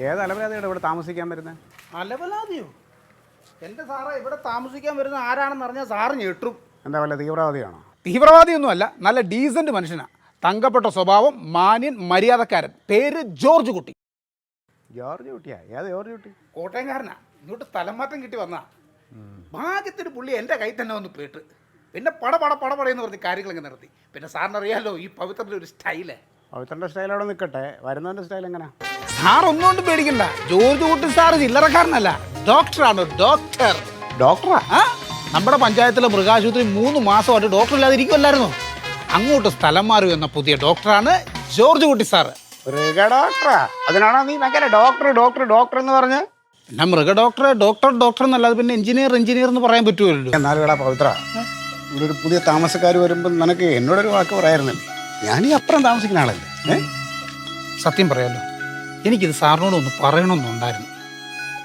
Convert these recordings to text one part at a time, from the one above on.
ഏത് അലവലാതിയുടെ ഇവിടെ താമസിക്കാൻ വരുന്നത്? അലവലാതിയോ? എൻ്റെ സാറേ, ഇവിടെ താമസിക്കാൻ വരുന്ന ആരാണെന്ന് അറിഞ്ഞാൽ സാറ് ഞെട്ടും. എന്താ വല്ല തീവ്രവാദിയാണോ? തീവ്രവാദിയൊന്നുമല്ല, നല്ല ഡീസൻറ്റ് മനുഷ്യനാണ്. തങ്കപ്പെട്ട സ്വഭാവം, മാന്യൻ, മര്യാദക്കാരൻ. പേര് ജോർജ് കുട്ടി. ജോർജ് കുട്ടിയാ? ഏത് ജോർജ് കുട്ടി? കോട്ടയംകാരനാ. ഇങ്ങോട്ട് സ്ഥലം മാറ്റം കിട്ടി വന്നാ. ഭാഗ്യത്തിന് പുള്ളി എൻ്റെ കൈ തന്നെ വന്ന് പേട്ട്. പിന്നെ പടപടയെന്ന് പറഞ്ഞ് കാര്യങ്ങളൊക്കെ നിർത്തി. പിന്നെ സാറിനറിയാലോ ഈ പവിത്രൻ്റെ ഒരു സ്റ്റൈല്. പവിത്രൻ്റെ സ്റ്റൈൽ അവിടെ നിൽക്കട്ടെ, വരുന്നവൻ്റെ സ്റ്റൈൽ എങ്ങനെയാ? സാർ ഒന്നുകൊണ്ടും പേടിക്കണ്ട. ജോർജ് കുട്ടി സാർ ചില്ലറക്കാരനല്ല, ഡോക്ടറാണ്. ഡോക്ടർ. ഡോക്ടറാ? നമ്മുടെ പഞ്ചായത്തിലെ മൃഗാശുപത്രി 3 മാസമായിട്ട് ഡോക്ടർ ഇല്ലാതിരിക്കുമല്ലായിരുന്നു. അങ്ങോട്ട് സ്ഥലം മാറി വന്ന പുതിയ ഡോക്ടറാണ് ജോർജ് കുട്ടി സാറ്. മൃഗ ഡോക്ടറാ? അതിനാണോ നീ ഭയങ്കര ഡോക്ടർ എന്ന് പറഞ്ഞ്? പിന്നെ മൃഗ ഡോക്ടർ എന്നല്ലാതെ പിന്നെ എഞ്ചിനീയർ എന്ന് പറയാൻ പറ്റുമല്ലോ. എന്നാലും എടാ പവിത്ര, ഇവിടെ ഒരു പുതിയ താമസക്കാർ വരുമ്പോൾ നിനക്ക് എന്നോടൊരു വാക്ക് പറയായിരുന്നല്ലേ? ഞാനീ അപ്പുറം താമസിക്കുന്ന ആളല്ലേ. സത്യം പറയാലോ, എനിക്കിത് സാറിനോടൊന്ന് പറയണമെന്നുണ്ടായിരുന്നു.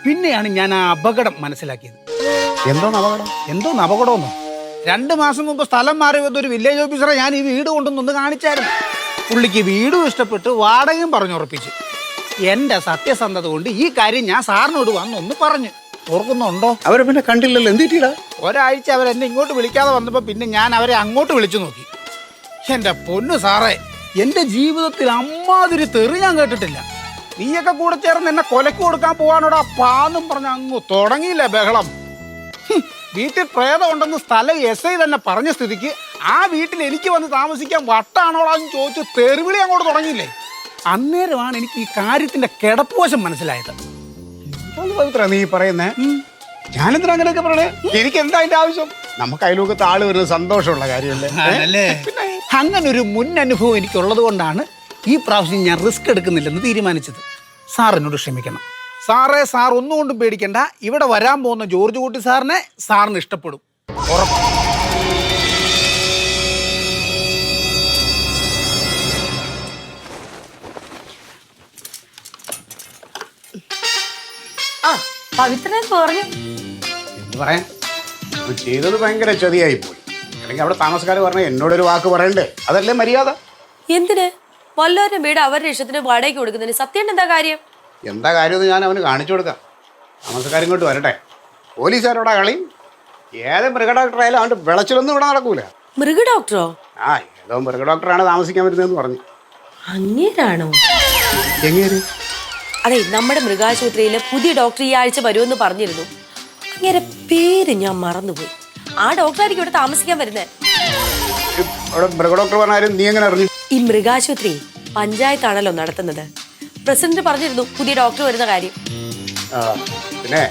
പിന്നെയാണ് ഞാൻ ആ അപകടം മനസ്സിലാക്കിയത്. എന്തോന്ന് അപകടമെന്നോ? 2 മാസം മുമ്പ് സ്ഥലം മാറി വന്ന ഒരു വില്ലേജ് ഓഫീസറെ ഞാൻ ഈ വീട് കൊണ്ടുവന്ന് കാണിച്ചായിരുന്നു. പുള്ളിക്ക് വീടും ഇഷ്ടപ്പെട്ട് വാടകയും പറഞ്ഞുറപ്പിച്ചു. എൻ്റെ സത്യസന്ധത കൊണ്ട് ഈ കാര്യം ഞാൻ സാറിനോട് വന്നൊന്ന് പറഞ്ഞു. ഓർക്കുന്നുണ്ടോ? അവരെ പിന്നെ കണ്ടില്ലല്ലോ, എന്തിട്ടാ? ഒരാഴ്ച അവരെന്നെ ഇങ്ങോട്ട് വിളിക്കാതെ വന്നപ്പോൾ പിന്നെ ഞാൻ അവരെ അങ്ങോട്ട് വിളിച്ചു നോക്കി. എൻ്റെ പൊന്നു സാറേ, എൻ്റെ ജീവിതത്തിൽ അമ്മാതിരി തെറി ഞാൻ കേട്ടിട്ടില്ല. നീയൊക്കെ കൂടെ ചേർന്ന് എന്നെ കൊലക്ക് കൊടുക്കാൻ പോകാനോടാ പാന്നും പറഞ്ഞ് അങ്ങ് തുടങ്ങിയില്ല ബഹളം. വീട്ടിൽ പ്രേതം ഉണ്ടെന്ന് സ്ഥലം SI തന്നെ പറഞ്ഞ സ്ഥിതിക്ക് ആ വീട്ടിൽ എനിക്ക് വന്ന് താമസിക്കാൻ വട്ടാണോടാന്ന് ചോദിച്ച് തെറിവിളി അങ്ങോട്ട് തുടങ്ങിയില്ലേ. അന്നേരമാണ് എനിക്ക് ഈ കാര്യത്തിന്റെ കിടപ്പുവശം മനസ്സിലായത്. പവിത്ര നീ പറയുന്നേ? ഞാനെന്തിനാ അങ്ങനെയൊക്കെ പറയണേ? എനിക്ക് എന്താ അതിന്റെ ആവശ്യം? നമുക്ക് അയൽവക്കത്ത് ആള് വരുന്നത് സന്തോഷമുള്ള കാര്യമല്ലേ? അങ്ങനെ ഒരു മുൻ അനുഭവം എനിക്കുള്ളത് കൊണ്ടാണ് ഈ പ്രാവശ്യം ഞാൻ റിസ്ക് എടുക്കുന്നില്ലെന്ന് തീരുമാനിച്ചത്. സാറിനോട് ക്ഷമിക്കണം. സാർ ഒന്നുകൊണ്ടും പേടിക്കണ്ട. ഇവിടെ വരാൻ പോകുന്ന ജോർജ് കുട്ടി സാറിനെ സാറിന് ഇഷ്ടപ്പെടും, ഉറപ്പ്. എന്ത് പറയാൻ? ചെയ്തത് ഭയങ്കര ചതിയായി പോയി. അല്ലെങ്കിൽ അവിടെ താമസക്കാർ പറഞ്ഞ എന്നോടൊരു വാക്ക് പറയണ്ടേ? അതല്ലേ മര്യാദ? എന്തിന് വല്ലവരുടെ വീട് അവരുടെ ഇഷ്ടത്തിന് വാടകയ്ക്ക് കൊടുക്കുന്നതിന് സത്യം എന്താ കാര്യം? എന്താ കാര്യമെന്ന് ഞാൻ അവന് കാണിച്ചു കൊടുക്കാം. താമസക്കാരിങ്ങോട്ട് വരട്ടെ. പോലീസുകാരോടാ കളി. ഏത് മൃഗ ഡോക്ടറായാലും അവൻ്റെ വിളച്ചിലൊന്നും ഇവിടെ നടക്കൂല. മൃഗ ഡോക്ടറോ? ഏതോ മൃഗ ഡോക്ടറാണ് താമസിക്കാൻ വരുന്നതെന്ന് പറഞ്ഞു. അങ്ങേരാണോ? എങ്ങനെ? അതെ, നമ്മുടെ മൃഗാശുപത്രിയിലെ പുതിയ ഡോക്ടർ ഈ ആഴ്ച വരുമെന്ന് പറഞ്ഞിരുന്നു. അങ്ങേരെ പേര് ഞാൻ മറന്നുപോയി. ആ ഡോക്ടറായിരിക്കും ഇവിടെ താമസിക്കാൻ വരുന്നത്. മൃഗ ഡോക്ടർ പറഞ്ഞാലും നീ എങ്ങനെ അറിഞ്ഞു? ഈ മൃഗാശുപത്രി പഞ്ചായത്താണല്ലോ നടത്തുന്നത്. പ്രസിഡന്റ് പറഞ്ഞിരുന്നു പുതിയ ഡോക്ടർ വരുന്ന കാര്യം. പിന്നെ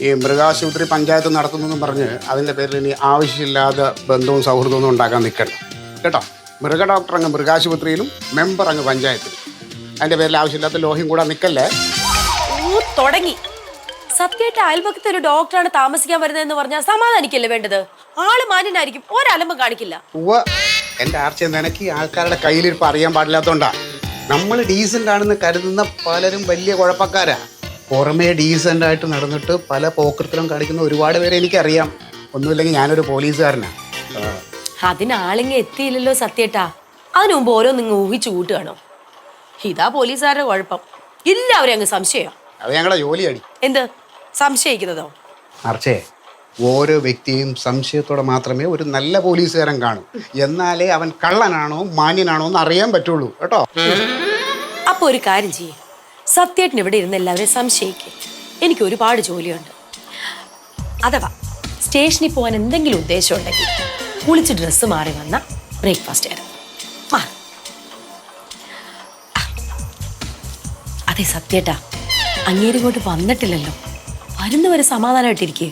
ഈ മൃഗാശുപത്രി പഞ്ചായത്ത് നടത്തുന്നെന്നും പറഞ്ഞ് അതിൻ്റെ പേരിൽ ഇനി ആവശ്യമില്ലാതെ ബന്ധവും സൗഹൃദവും ഉണ്ടാക്കാൻ നിൽക്കണ്ട കേട്ടോ. മൃഗ ഡോക്ടർ അങ്ങ് മൃഗാശുപത്രിയിലും മെമ്പർ അങ്ങ് പഞ്ചായത്തിലും. അതിൻ്റെ പേരിൽ ആവശ്യമില്ലാത്ത ലോഹ്യം കൂടെ നിൽക്കല്ലേ. തുടങ്ങി. സത്യമായിട്ട് അയൽപക്കത്തെ ഒരു ഡോക്ടറാണ് താമസിക്കാൻ വരുന്നതെന്ന് പറഞ്ഞാൽ സമാധാനിക്കല്ലേ വേണ്ടത്? ആള് മാന്യനായിരിക്കും, ഒരലമ്പം കാണിക്കില്ല. എൻ്റെ ആർച്ച നിനക്ക് ആൾക്കാരുടെ കയ്യിലിരിപ്പ് അറിയാൻ പാടില്ലാത്തോണ്ടാ. നമ്മൾ ഡീസൻ്റ് ആണെന്ന് കരുതുന്ന പലരും വലിയ കുഴപ്പക്കാരാ. പുറമേ ഡീസൻ്റ് ആയിട്ട് നടന്നിട്ട് പല പോക്കൃത്തിലും കാണിക്കുന്ന ഒരുപാട് പേരെ എനിക്കറിയാം. ഒന്നുമില്ലെങ്കിൽ ഞാനൊരു പോലീസുകാരനാണ്. അതിനാളിങ്ങ എത്തിയില്ലല്ലോ സത്യേട്ടാ. അതിനു മുമ്പ് ഓരോ നിങ്ങൾ ഊഹിച്ചു കൂട്ടുകയാണോ? ഇതാ പോലീസുകാരുടെ കുഴപ്പം. എല്ലാവരും അങ്ങ് സംശയം. അത് ഞങ്ങളുടെ ജോലിയാണ്. എന്ത് സംശയിക്കുന്നതോ? ആർച്ചേ, ഓരോ വ്യക്തിയും സംശയത്തോടെ മാത്രമേ ഒരു നല്ല പോലീസുകാരൻ കാണൂ. എന്നാലേ അവൻ കള്ളനാണോ മാന്യനാണോ എന്ന് അറിയാൻ പറ്റുള്ളൂ കേട്ടോ. അപ്പൊ ഒരു കാര്യം ചെയ്യേ, സത്യേട്ടൻ ഇവിടെ ഇരുന്ന് എല്ലാവരെയും സംശയിക്കും. എനിക്ക് ഒരുപാട് ജോലിയുണ്ട്. അഥവാ സ്റ്റേഷനിൽ പോകാൻ എന്തെങ്കിലും ഉദ്ദേശം ഉണ്ടെങ്കിൽ കുളിച്ച് ഡ്രസ്സ് മാറി വന്ന ബ്രേക്ക്ഫാസ്റ്റ് തരാം. അതെ സത്യേട്ടാ, അങ്ങേരിങ്ങോട്ട് വന്നിട്ടില്ലല്ലോ. വരുന്നവരെ സമാധാനമായിട്ടിരിക്കേ.